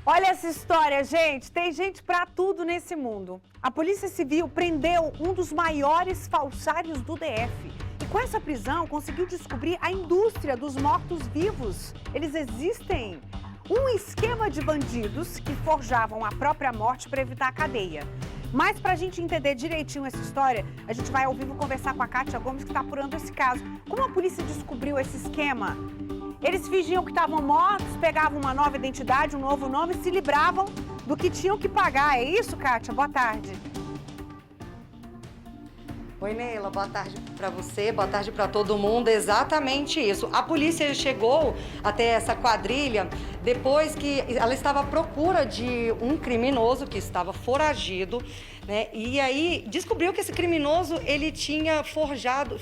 Olha essa história, gente. Tem gente pra tudo nesse mundo. A Polícia Civil prendeu um dos maiores falsários do DF. E com essa prisão, conseguiu descobrir a indústria dos mortos-vivos. Eles existem. Um esquema de bandidos que forjavam a própria morte para evitar a cadeia. Mas para a gente entender direitinho essa história, a gente vai ao vivo conversar com a Kátia Gomes, que está apurando esse caso. Como a polícia descobriu esse esquema? Eles fingiam que estavam mortos, pegavam uma nova identidade, um novo nome e se libravam do que tinham que pagar. É isso, Kátia? Boa tarde. Oi, Neila, boa tarde para você, boa tarde para todo mundo. Exatamente isso. A polícia chegou até essa quadrilha depois que ela estava à procura de um criminoso que estava foragido, né? E aí descobriu que esse criminoso, ele tinha forjado,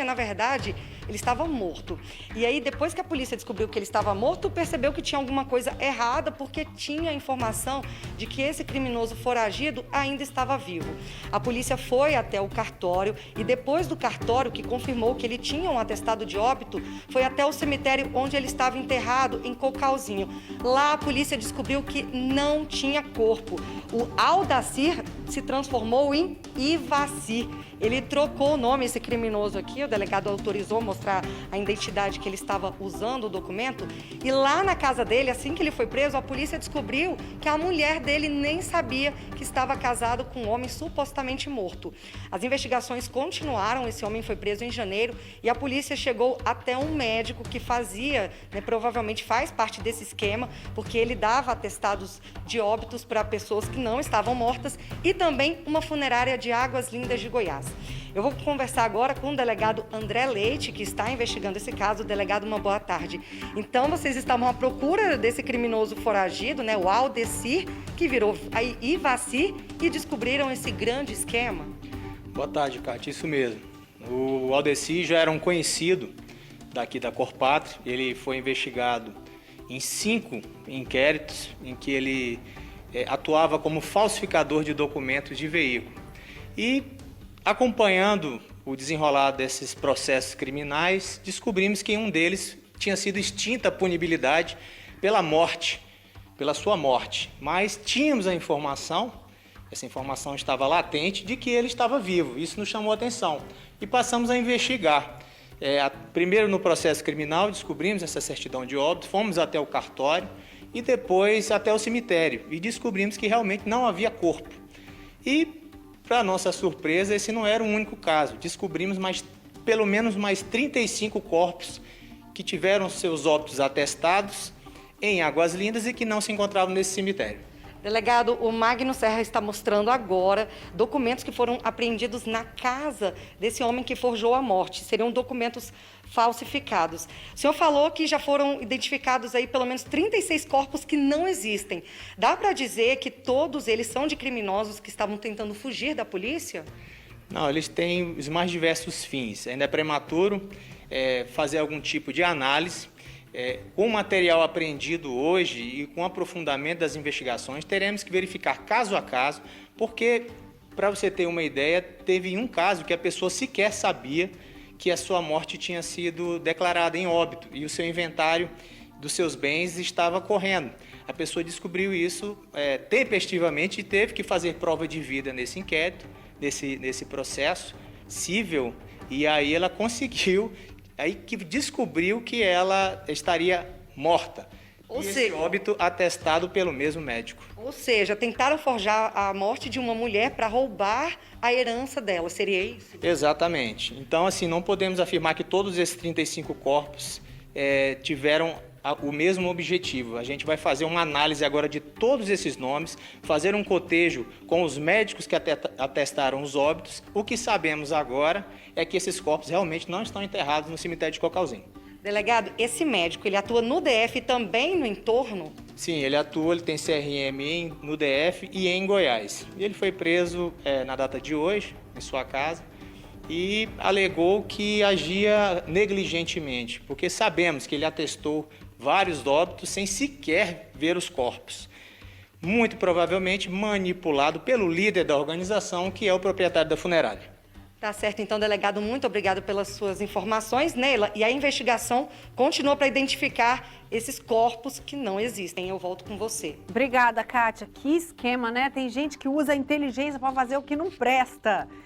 na verdade, ele estava morto. E aí depois que a polícia descobriu que ele estava morto, percebeu que tinha alguma coisa errada, porque tinha informação de que esse criminoso foragido ainda estava vivo. A polícia foi até o cartório e depois do cartório, que confirmou que ele tinha um atestado de óbito, foi até o cemitério onde ele estava enterrado, em Cocalzinho. Lá a polícia descobriu que não tinha corpo. O Aldacir se transformou em Ivacir. Ele trocou o nome, esse criminoso aqui, o delegado autorizou mostrar a identidade que ele estava usando o documento. E lá na casa dele, assim que ele foi preso, a polícia descobriu que a mulher dele nem sabia que estava casado com um homem supostamente morto. As investigações continuaram, esse homem foi preso em janeiro e a polícia chegou até um médico que fazia, provavelmente faz parte desse esquema, porque ele dava atestados de óbitos para pessoas que não estavam mortas e também uma funerária de Águas Lindas de Goiás. Eu vou conversar agora com o delegado André Leite, que está investigando esse caso. Delegado, uma boa tarde. Então, vocês estavam à procura desse criminoso foragido, né, o Aldecir, que virou Ivacir, e descobriram esse grande esquema? Boa tarde, Kátia. Isso mesmo. O Aldecir já era um conhecido daqui da Corpatria. Ele foi investigado em 5 inquéritos em que ele atuava como falsificador de documentos de veículo. E, acompanhando o desenrolar desses processos criminais, descobrimos que em um deles tinha sido extinta a punibilidade pela morte, pela sua morte. Mas tínhamos a informação, essa informação estava latente, de que ele estava vivo. Isso nos chamou a atenção e passamos a investigar. Primeiro no processo criminal descobrimos essa certidão de óbito, fomos até o cartório e depois até o cemitério e descobrimos que realmente não havia corpo. E, para nossa surpresa, esse não era o único caso. Descobrimos pelo menos mais 35 corpos que tiveram seus óbitos atestados em Águas Lindas e que não se encontravam nesse cemitério. Delegado, o Magno Serra está mostrando agora documentos que foram apreendidos na casa desse homem que forjou a morte. Seriam documentos falsificados. O senhor falou que já foram identificados aí pelo menos 36 corpos que não existem. Dá para dizer que todos eles são de criminosos que estavam tentando fugir da polícia? Não, eles têm os mais diversos fins. Ainda é prematuro fazer algum tipo de análise. Com o material apreendido hoje e com o aprofundamento das investigações, teremos que verificar caso a caso, porque, para você ter uma ideia, teve um caso que a pessoa sequer sabia que a sua morte tinha sido declarada em óbito e o seu inventário dos seus bens estava correndo. A pessoa descobriu isso tempestivamente e teve que fazer prova de vida nesse inquérito, nesse processo cível, e aí ela conseguiu... Aí que descobriu que ela estaria morta. Esse óbito atestado pelo mesmo médico. Ou seja, tentaram forjar a morte de uma mulher para roubar a herança dela, seria isso? Exatamente. Então, assim, não podemos afirmar que todos esses 35 corpos tiveram o mesmo objetivo. A gente vai fazer uma análise agora de todos esses nomes, fazer um cotejo com os médicos que atestaram os óbitos. O que sabemos agora é que esses corpos realmente não estão enterrados no cemitério de Cocalzinho. Delegado, esse médico, ele atua no DF e também no entorno? Sim, ele atua, ele tem CRM no DF e em Goiás. E ele foi preso na data de hoje, em sua casa, e alegou que agia negligentemente, porque sabemos que ele atestou vários óbitos sem sequer ver os corpos. Muito provavelmente manipulado pelo líder da organização, que é o proprietário da funerária. Tá certo, então, delegado, muito obrigado pelas suas informações, Neila. E a investigação continua para identificar esses corpos que não existem. Eu volto com você. Obrigada, Kátia. Que esquema, né? Tem gente que usa a inteligência para fazer o que não presta.